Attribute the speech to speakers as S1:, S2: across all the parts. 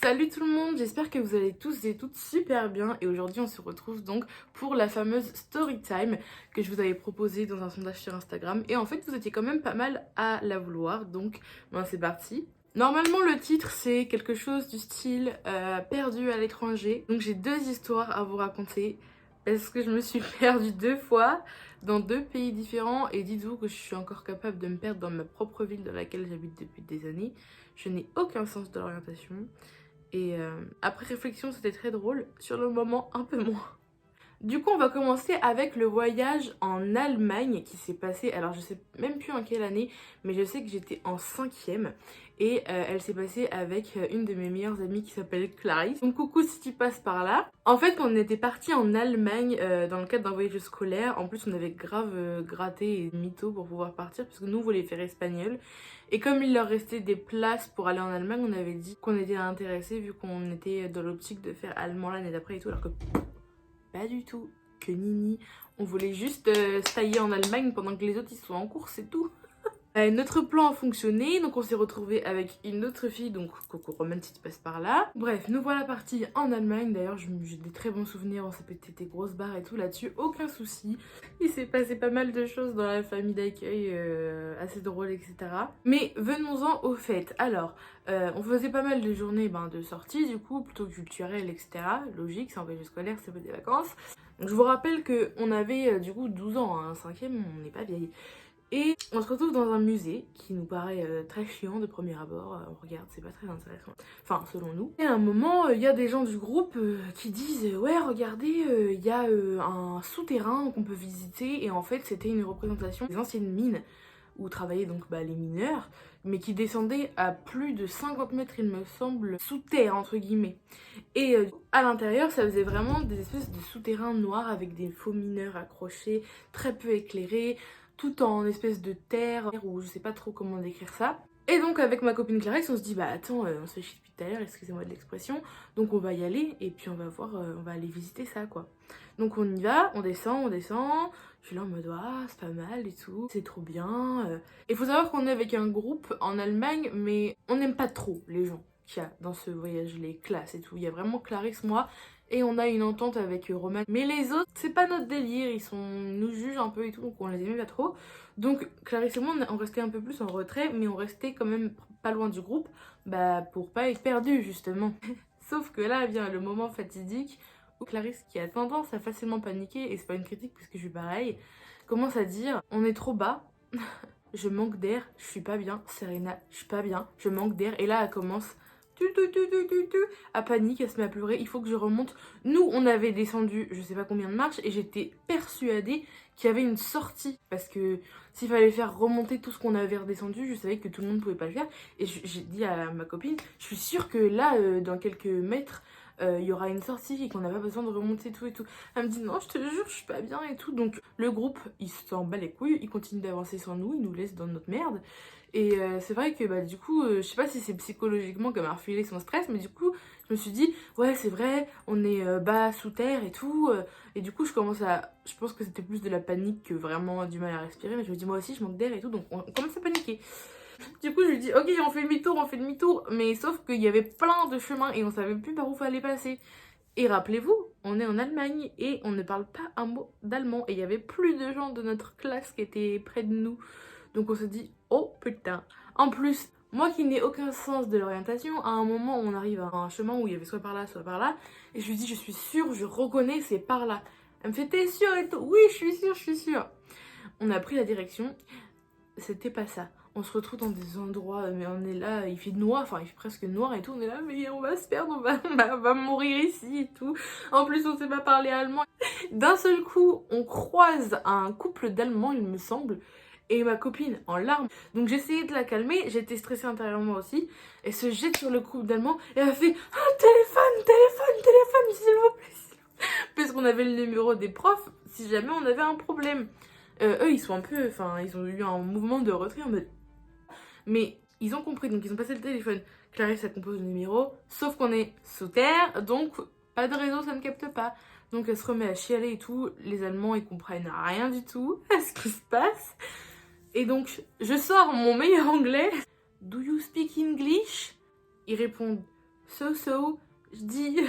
S1: Salut tout le monde, j'espère que vous allez tous et toutes super bien et aujourd'hui on se retrouve donc pour la fameuse story time que je vous avais proposée dans un sondage sur Instagram et en fait vous étiez quand même pas mal à la vouloir donc c'est parti. Normalement le titre c'est quelque chose du style perdu à l'étranger, donc j'ai deux histoires à vous raconter parce que je me suis perdue deux fois dans deux pays différents et dites-vous que je suis encore capable de me perdre dans ma propre ville dans laquelle j'habite depuis des années. Je n'ai aucun sens de l'orientation. Et après réflexion, c'était très drôle. Sur le moment, un peu moins. Du coup, on va commencer avec le voyage en Allemagne qui s'est passé, alors je sais même plus en quelle année, mais je sais que j'étais en 5e et elle s'est passée avec une de mes meilleures amies qui s'appelle Clarisse. Donc coucou si tu passes par là. En fait, quand on était parti en Allemagne dans le cadre d'un voyage scolaire, en plus on avait grave gratté et mytho pour pouvoir partir parce que nous on voulait faire espagnol. Et comme il leur restait des places pour aller en Allemagne, on avait dit qu'on était intéressés vu qu'on était dans l'optique de faire allemand l'année d'après et tout, alors que pas du tout, que nini. On voulait juste stayer en Allemagne pendant que les autres ils sont en cours, c'est tout. Notre plan a fonctionné, donc on s'est retrouvé avec une autre fille, donc coucou Roman si tu passes par là. Bref, nous voilà partis en Allemagne, d'ailleurs j'ai des très bons souvenirs, on s'est pété des grosses barres et tout là-dessus, aucun souci. Il s'est passé pas mal de choses dans la famille d'accueil, assez drôles, etc. Mais venons-en au fait. Alors, on faisait pas mal de journées de sortie, du coup, plutôt culturelles, etc. Logique, c'est un voyage scolaire, c'est pas des vacances. Donc je vous rappelle qu'on avait du coup 12 ans, hein, 5e, on n'est pas vieille. Et on se retrouve dans un musée qui nous paraît très chiant de premier abord. On regarde, c'est pas très intéressant. Enfin, selon nous. Et à un moment, il y a des gens du groupe qui disent ouais, regardez, il y a un souterrain qu'on peut visiter. Et en fait, c'était une représentation des anciennes mines où travaillaient donc les mineurs, mais qui descendaient à plus de 50 mètres, il me semble, sous terre, entre guillemets. Et à l'intérieur, ça faisait vraiment des espèces de souterrains noirs avec des faux mineurs accrochés, très peu éclairés, tout en espèce de terre, ou je sais pas trop comment décrire ça. Et donc avec ma copine Clarisse, on se dit attends, on se fait chier depuis tout à l'heure, excusez-moi de l'expression, donc on va y aller et puis on va voir, on va aller visiter ça quoi. Donc on y va, on descend, je suis là en mode c'est pas mal et tout, c'est trop bien. Il faut savoir qu'on est avec un groupe en Allemagne, mais on n'aime pas trop les gens qu'il y a dans ce voyage, les classes et tout. Il y a vraiment Clarisse, moi, et on a une entente avec Roman. Mais les autres, c'est pas notre délire, ils nous jugent un peu et tout, donc on les aimait pas trop. Donc Clarisse et moi, on restait un peu plus en retrait, mais on restait quand même pas loin du groupe, pour pas être perdus justement. Sauf que là vient le moment fatidique où Clarisse, qui a tendance à facilement paniquer, et c'est pas une critique puisque je suis pareil, commence à dire on est trop bas, je manque d'air, je suis pas bien, Serena, je suis pas bien, je manque d'air, et là elle commence à panique, elle se met à pleurer, il faut que je remonte. Nous on avait descendu je sais pas combien de marches et j'étais persuadée qu'il y avait une sortie parce que s'il fallait faire remonter tout ce qu'on avait redescendu, je savais que tout le monde pouvait pas le faire et j'ai dit à ma copine, je suis sûre que là dans quelques mètres il y aura une sortie et qu'on n'a pas besoin de remonter tout et tout. Elle me dit non je te jure je suis pas bien et tout. Donc le groupe il s'en bat les couilles, il continue d'avancer sans nous, il nous laisse dans notre merde. Et c'est vrai que du coup, je sais pas si c'est psychologiquement qu'elle m'a refilé son stress, mais du coup, je me suis dit, ouais, c'est vrai, on est bas sous terre et tout. Et du coup, je pense que c'était plus de la panique que vraiment du mal à respirer, mais je me dis, moi aussi, je manque d'air et tout, donc on commence à paniquer. Du coup, je lui dis, ok, on fait demi-tour, mais sauf qu'il y avait plein de chemins et on savait plus par où fallait passer. Et rappelez-vous, on est en Allemagne et on ne parle pas un mot d'allemand. Et il y avait plus de gens de notre classe qui étaient près de nous. Donc on se dit, oh putain. En plus, moi qui n'ai aucun sens de l'orientation, à un moment on arrive à un chemin où il y avait soit par là, soit par là. Et je lui dis, je suis sûre, je reconnais, c'est par là. Elle me fait, t'es sûre et tout? Oui, je suis sûre. On a pris la direction. C'était pas ça. On se retrouve dans des endroits, mais on est là, il fait noir, enfin il fait presque noir et tout, on est là, mais on va se perdre, on va mourir ici et tout. En plus on sait pas parler allemand. D'un seul coup, on croise un couple d'Allemands, il me semble, et ma copine en larmes. Donc j'essayais de la calmer, j'étais stressée intérieurement aussi. Elle se jette sur le couple d'Allemands et elle a fait téléphone, s'il vous plaît. Puisqu'on avait le numéro des profs, si jamais on avait un problème. Eux, ils sont un peu, enfin, ils ont eu un mouvement de retrait en mode. Mais ils ont compris, donc ils ont passé le téléphone. Clarisse, elle compose le numéro, sauf qu'on est sous terre, donc pas de réseau, ça ne capte pas. Donc elle se remet à chialer et tout. Les Allemands, ils comprennent rien du tout à ce qui se passe. Et donc, je sors mon meilleur anglais. Do you speak English? Ils répondent je dis...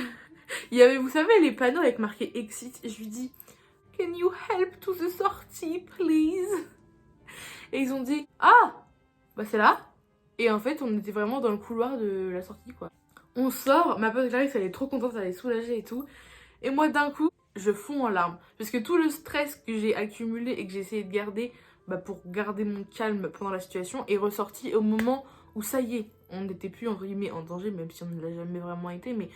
S1: Il y avait, vous savez, les panneaux avec marqué exit, et je lui dis can you help to the sortie, please? Et ils ont dit ah, bah c'est là. Et en fait, on était vraiment dans le couloir de la sortie, quoi. On sort, ma pote Clarisse, elle est trop contente, elle est soulagée et tout. Et moi, d'un coup, je fonds en larmes. Parce que tout le stress que j'ai accumulé et que j'ai essayé de garder pour garder mon calme pendant la situation est ressorti au moment où ça y est, on n'était plus entre guillemets en danger, même si on ne l'a jamais vraiment été, mais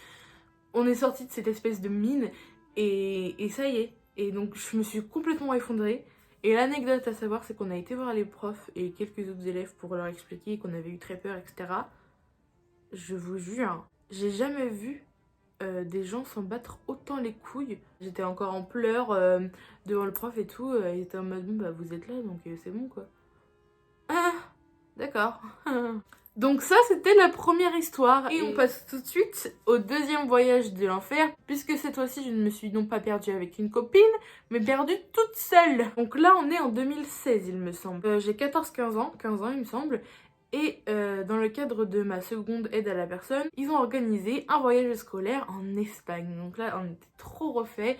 S1: on est sorti de cette espèce de mine et ça y est. Et donc je me suis complètement effondrée. Et l'anecdote à savoir, c'est qu'on a été voir les profs et quelques autres élèves pour leur expliquer qu'on avait eu très peur, etc. Je vous jure, j'ai jamais vu des gens s'en battre autant les couilles. J'étais encore en pleurs devant le prof et tout. Il était en mode, bon, bah vous êtes là, donc c'est bon quoi. Ah, d'accord. Donc ça, c'était la première histoire. Et on passe tout de suite au deuxième voyage de l'enfer, puisque cette fois-ci, je ne me suis non pas perdue avec une copine, mais perdue toute seule. Donc là, on est en 2016, il me semble. J'ai 14-15 ans, 15 ans, il me semble. Et dans le cadre de ma seconde aide à la personne, ils ont organisé un voyage scolaire en Espagne. Donc là, on était trop refait.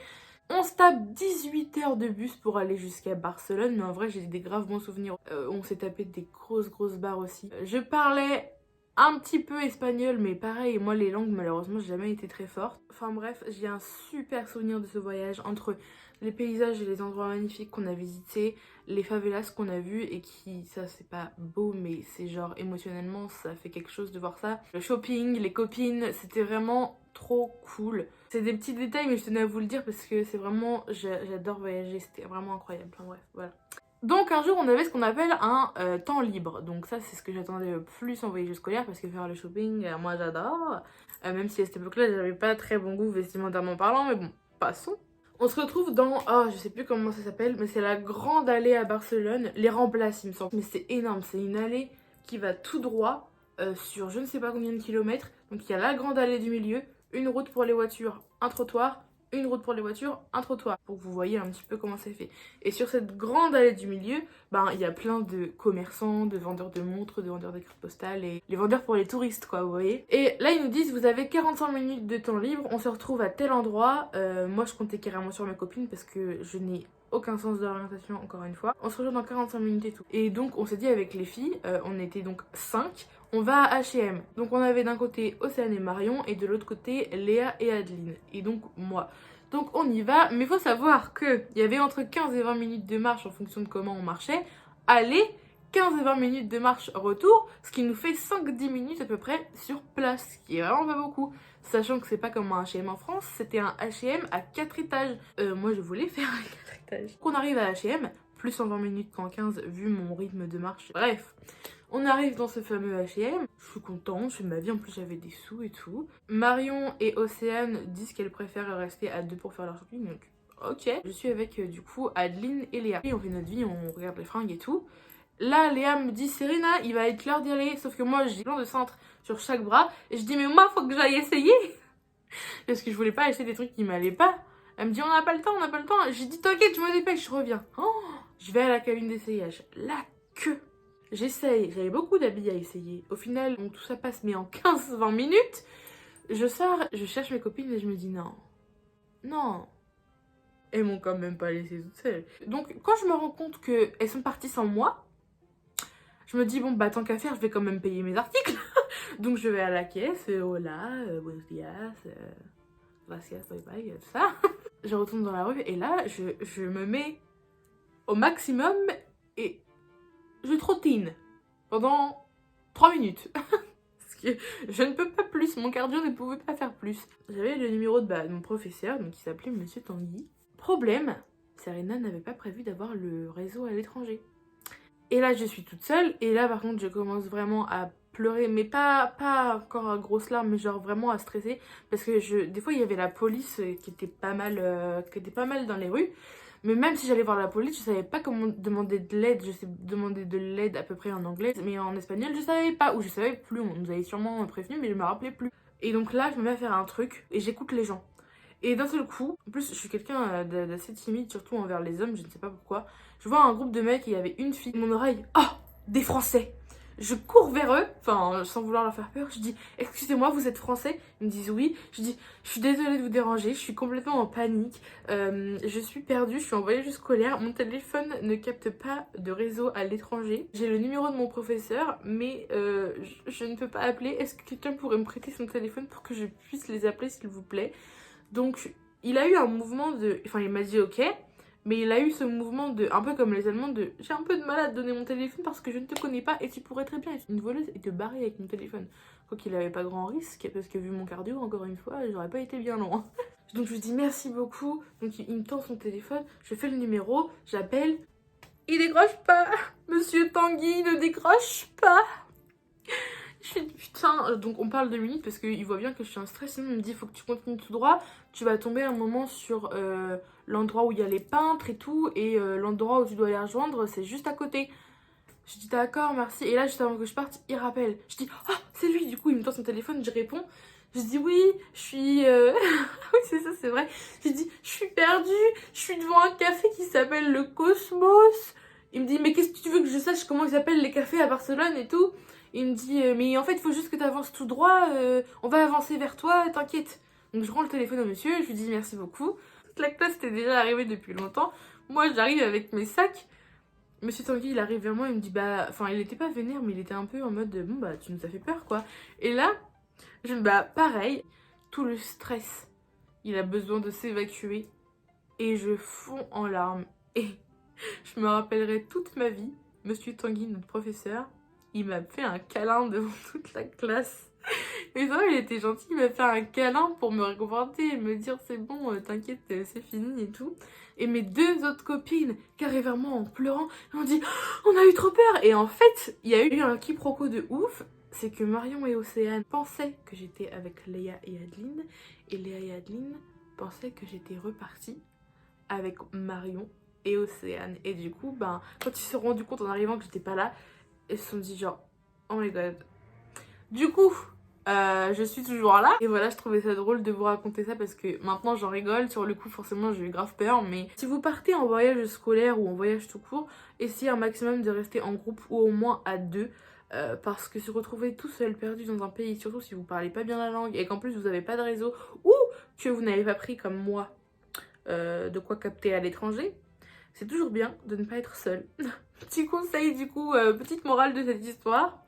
S1: On se tape 18 heures de bus pour aller jusqu'à Barcelone, mais en vrai j'ai des graves bons souvenirs. On s'est tapé des grosses barres aussi. Je parlais un petit peu espagnol, mais pareil, moi les langues malheureusement j'ai jamais été très forte. Enfin bref, j'ai un super souvenir de ce voyage entre les paysages et les endroits magnifiques qu'on a visités, les favelas qu'on a vus et qui, ça c'est pas beau mais c'est genre émotionnellement ça fait quelque chose de voir ça. Le shopping, les copines, c'était vraiment trop cool. C'est des petits détails mais je tenais à vous le dire parce que c'est vraiment, j'adore voyager, c'était vraiment incroyable. Enfin bref, voilà. Donc un jour on avait ce qu'on appelle un temps libre. Donc ça c'est ce que j'attendais le plus en voyage scolaire parce que faire le shopping, moi j'adore. Même si à cette époque-là j'avais pas très bon goût vestimentairement parlant, mais bon, passons. On se retrouve dans, je sais plus comment ça s'appelle, mais c'est la grande allée à Barcelone, les Ramblas il me semble. Mais c'est énorme, c'est une allée qui va tout droit sur je ne sais pas combien de kilomètres. Donc il y a la grande allée du milieu, une route pour les voitures, un trottoir, une route pour les voitures, un trottoir, pour que vous voyez un petit peu comment c'est fait. Et sur cette grande allée du milieu, il y a plein de commerçants, de vendeurs de montres, de vendeurs de cartes postales et les vendeurs pour les touristes, quoi, vous voyez. Et là, ils nous disent, vous avez 45 minutes de temps libre, on se retrouve à tel endroit. Moi, je comptais carrément sur mes copines parce que je n'ai aucun sens de l'orientation, encore une fois. On se rejoint dans 45 minutes et tout. Et donc, on s'est dit avec les filles, on était donc 5, on va à H&M. Donc, on avait d'un côté Océane et Marion et de l'autre côté Léa et Adeline. Et donc, moi. Donc, on y va. Mais il faut savoir qu'il y avait entre 15 et 20 minutes de marche en fonction de comment on marchait. Aller, 15 et 20 minutes de marche retour, ce qui nous fait 5-10 minutes à peu près sur place, ce qui est vraiment pas beaucoup. Sachant que c'est pas comme un H&M en France, c'était un H&M à 4 étages. Moi, je voulais faire un 4 étages. Donc, on arrive à H&M, plus en 20 minutes qu'en 15, vu mon rythme de marche. Bref, on arrive dans ce fameux H&M. Je suis contente, je fais ma vie, en plus j'avais des sous et tout. Marion et Océane disent qu'elles préfèrent rester à deux pour faire leur shopping, donc ok. Je suis avec du coup Adeline et Léa. Et on fait notre vie, on regarde les fringues et tout. Là, Léa me dit, Serena, il va être l'heure d'y aller. Sauf que moi, j'ai plein de cintres sur chaque bras. Et je dis, mais moi, faut que j'aille essayer. Parce que je voulais pas acheter des trucs qui m'allaient pas. Elle me dit, on n'a pas le temps, on n'a pas le temps. J'ai dit, t'inquiète, je me dépêche, je reviens. Oh, je vais à la cabine d'essayage. La queue. J'essaye, j'avais beaucoup d'habits à essayer. Au final, bon, tout ça passe, mais en 15-20 minutes, je sors, je cherche mes copines et je me dis, non. Non. Elles m'ont quand même pas laissée toute seule. Donc, quand je me rends compte qu'elles sont parties sans moi, je me dis, bon, bah, tant qu'à faire, je vais quand même payer mes articles. Donc, je vais à la caisse, hola, buenos días, gracias, bye bye, tout ça. Je retourne dans la rue et là, je me mets au maximum et je trottine pendant 3 minutes. Parce que je ne peux pas plus, mon cardio ne pouvait pas faire plus. J'avais le numéro de mon professeur, donc il s'appelait Monsieur Tanguy. Problème, Serena n'avait pas prévu d'avoir le réseau à l'étranger. Et là, je suis toute seule. Et là, par contre, je commence vraiment à pleurer. Mais pas encore à grosses larmes, mais genre vraiment à stresser. Parce que des fois, il y avait la police qui était pas mal dans les rues. Mais même si j'allais voir la police, je savais pas comment demander de l'aide. Je sais demander de l'aide à peu près en anglais. Mais en espagnol, je savais pas. Ou je savais plus. On nous avait sûrement prévenu, mais je me rappelais plus. Et donc là, je me mets à faire un truc. Et j'écoute les gens. Et d'un seul coup, en plus je suis quelqu'un d'assez timide, surtout envers les hommes, je ne sais pas pourquoi. Je vois un groupe de mecs et il y avait une fille. Mon oreille, oh, des Français. Je cours vers eux, enfin sans vouloir leur faire peur, je dis excusez-moi, vous êtes français? Ils me disent oui. Je dis je suis désolée de vous déranger, je suis complètement en panique, je suis perdue, je suis en voyage scolaire, mon téléphone ne capte pas de réseau à l'étranger. J'ai le numéro de mon professeur, mais je ne peux pas appeler. Est-ce que quelqu'un pourrait me prêter son téléphone pour que je puisse les appeler s'il vous plaît? Donc il a eu un mouvement de... Enfin il m'a dit ok. Mais il a eu ce mouvement de, un peu comme les Allemands, de j'ai un peu de mal à te donner mon téléphone parce que je ne te connais pas et tu pourrais très bien être une voleuse et te barrer avec mon téléphone. Quoi qu'il avait pas grand risque, parce que vu mon cardio, encore une fois, j'aurais pas été bien loin. Donc je lui dis merci beaucoup. Donc il me tend son téléphone, je fais le numéro, j'appelle. Il décroche pas. Monsieur Tanguy ne décroche pas. Je suis putain, donc on parle 2 minutes parce qu'il voit bien que je suis en stress. Sinon il me dit faut que tu continues tout droit, tu vas tomber un moment sur l'endroit où il y a les peintres et tout, et l'endroit où tu dois les rejoindre c'est juste à côté. Je dis d'accord, merci. Et là juste avant que je parte, il rappelle. Je dis oh c'est lui. Du coup il me tend son téléphone, je réponds. Je dis oui, je suis... oui c'est ça, c'est vrai. Je dis je suis perdue, je suis devant un café qui s'appelle le Cosmos. Il me dit mais qu'est-ce que tu veux que je sache comment ils appellent les cafés à Barcelone et tout? Il me dit mais en fait il faut juste que tu avances tout droit, on va avancer vers toi, t'inquiète. Donc je rends le téléphone au monsieur, je lui dis merci beaucoup. Toute la classe était déjà arrivée depuis longtemps. Moi j'arrive avec mes sacs. Monsieur Tanguy il arrive vers moi, il me dit bah... Enfin il était pas vénère mais il était un peu en mode bon bah tu nous as fait peur quoi. Et là, bah pareil, tout le stress, il a besoin de s'évacuer. Et je fonds en larmes. Et je me rappellerai toute ma vie, Monsieur Tanguy, notre professeur, il m'a fait un câlin devant toute la classe. Et ça, il était gentil, il m'a fait un câlin pour me réconforter et me dire c'est bon, t'inquiète, c'est fini et tout. Et mes 2 autres copines qui arrivent vers moi en pleurant, m'ont dit on a eu trop peur. Et en fait, il y a eu un quiproquo de ouf. C'est que Marion et Océane pensaient que j'étais avec Léa et Adeline. Et Léa et Adeline pensaient que j'étais repartie avec Marion et Océane. Et du coup, ben, quand ils se sont rendus compte en arrivant que j'étais pas là, ils se sont dit genre, oh my god. Du coup, je suis toujours là. Et voilà, je trouvais ça drôle de vous raconter ça parce que maintenant j'en rigole. Sur le coup, forcément, j'ai eu grave peur. Mais si vous partez en voyage scolaire ou en voyage tout court, essayez un maximum de rester en groupe ou au moins à 2. Parce que se retrouver tout seul perdu dans un pays, surtout si vous parlez pas bien la langue et qu'en plus vous avez pas de réseau ou que vous n'avez pas pris comme moi de quoi capter à l'étranger, c'est toujours bien de ne pas être seul. Petit conseil du coup, petite morale de cette histoire.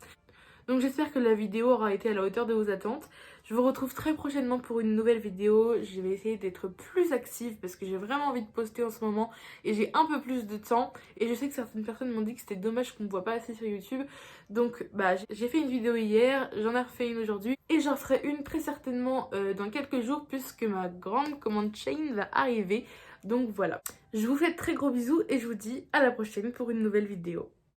S1: Donc j'espère que la vidéo aura été à la hauteur de vos attentes. Je vous retrouve très prochainement pour une nouvelle vidéo. Je vais essayer d'être plus active parce que j'ai vraiment envie de poster en ce moment et j'ai un peu plus de temps. Et je sais que certaines personnes m'ont dit que c'était dommage qu'on me voit pas assez sur YouTube. Donc bah j'ai fait une vidéo hier, j'en ai refait une aujourd'hui et j'en ferai une très certainement dans quelques jours puisque ma grande commande chain va arriver. Donc voilà. Je vous fais de très gros bisous et je vous dis à la prochaine pour une nouvelle vidéo.